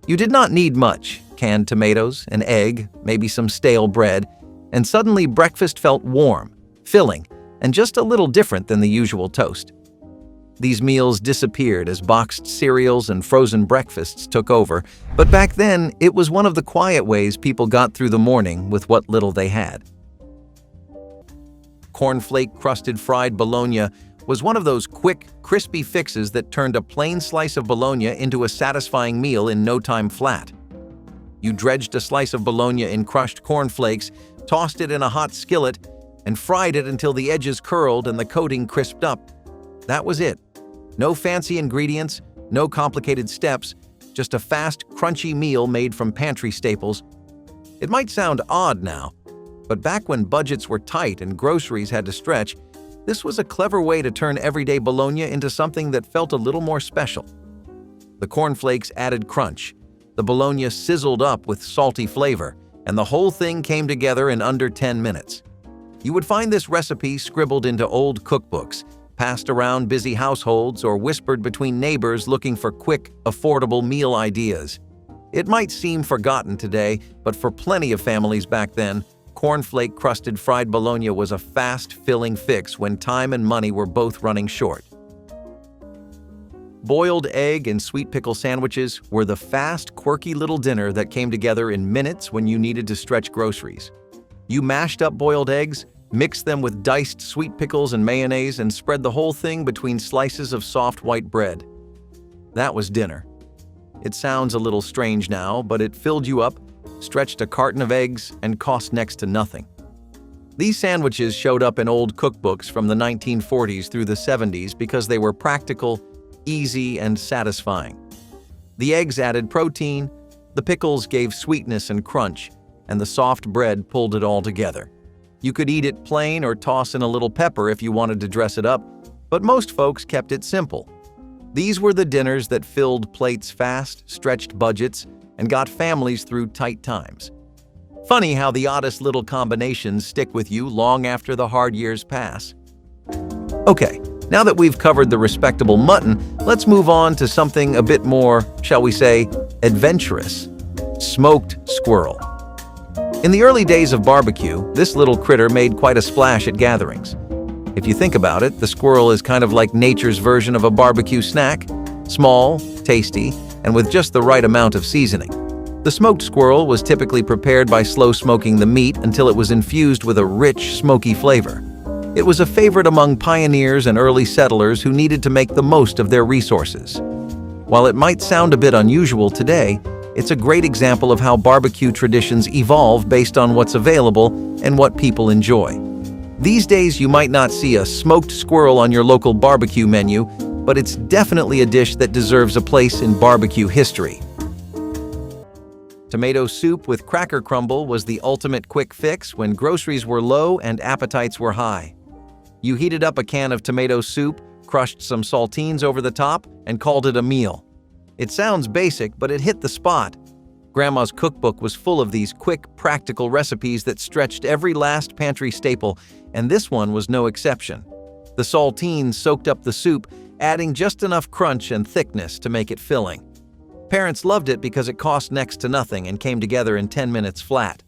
You did not need much: canned tomatoes, an egg, maybe some stale bread, and suddenly breakfast felt warm, filling, and just a little different than the usual toast. These meals disappeared as boxed cereals and frozen breakfasts took over, but back then it was one of the quiet ways people got through the morning with what little they had. Cornflake-crusted fried Bologna was one of those quick, crispy fixes that turned a plain slice of Bologna into a satisfying meal in no time flat. You dredged a slice of Bologna in crushed cornflakes, tossed it in a hot skillet, and fried it until the edges curled and the coating crisped up. That was it. No fancy ingredients, no complicated steps, just a fast, crunchy meal made from pantry staples. It might sound odd now, but back when budgets were tight and groceries had to stretch, this was a clever way to turn everyday Bologna into something that felt a little more special. The cornflakes added crunch, the Bologna sizzled up with salty flavor, and the whole thing came together in under 10 minutes. You would find this recipe scribbled into old cookbooks, passed around busy households, or whispered between neighbors looking for quick, affordable meal ideas. It might seem forgotten today, but for plenty of families back then, cornflake-crusted fried Bologna was a fast, filling fix when time and money were both running short. Boiled egg and sweet pickle sandwiches were the fast, quirky little dinner that came together in minutes when you needed to stretch groceries. You mashed up boiled eggs, mixed them with diced sweet pickles and mayonnaise, and spread the whole thing between slices of soft white bread. That was dinner. It sounds a little strange now, but it filled you up, stretched a carton of eggs, and cost next to nothing. These sandwiches showed up in old cookbooks from the 1940s through the 70s because they were practical, easy, and satisfying. The eggs added protein, the pickles gave sweetness and crunch, and the soft bread pulled it all together. You could eat it plain or toss in a little pepper if you wanted to dress it up, but most folks kept it simple. These were the dinners that filled plates fast, stretched budgets, and got families through tight times. Funny how the oddest little combinations stick with you long after the hard years pass. Okay, now that we've covered the respectable mutton, let's move on to something a bit more, shall we say, adventurous: smoked squirrel. In the early days of barbecue, this little critter made quite a splash at gatherings. If you think about it, the squirrel is kind of like nature's version of a barbecue snack: small, tasty, and with just the right amount of seasoning. The smoked squirrel was typically prepared by slow smoking the meat until it was infused with a rich, smoky flavor. It was a favorite among pioneers and early settlers who needed to make the most of their resources. While it might sound a bit unusual today, it's a great example of how barbecue traditions evolve based on what's available and what people enjoy. These days, you might not see a smoked squirrel on your local barbecue menu, but it's definitely a dish that deserves a place in barbecue history. Tomato soup with cracker crumble was the ultimate quick fix when groceries were low and appetites were high. You heated up a can of tomato soup, crushed some saltines over the top, and called it a meal. It sounds basic, but it hit the spot. Grandma's cookbook was full of these quick, practical recipes that stretched every last pantry staple, and this one was no exception. The saltines soaked up the soup, adding just enough crunch and thickness to make it filling. Parents loved it because it cost next to nothing and came together in 10 minutes flat.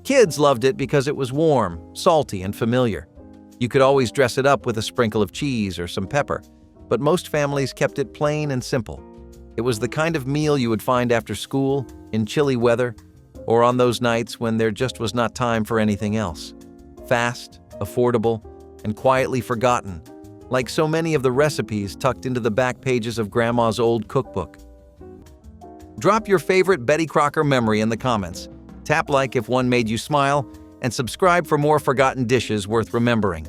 Kids loved it because it was warm, salty, and familiar. You could always dress it up with a sprinkle of cheese or some pepper, but most families kept it plain and simple. It was the kind of meal you would find after school, in chilly weather, or on those nights when there just was not time for anything else. Fast, affordable, and quietly forgotten, like so many of the recipes tucked into the back pages of Grandma's old cookbook. Drop your favorite Betty Crocker memory in the comments. Tap like if one made you smile, and subscribe for more forgotten dishes worth remembering.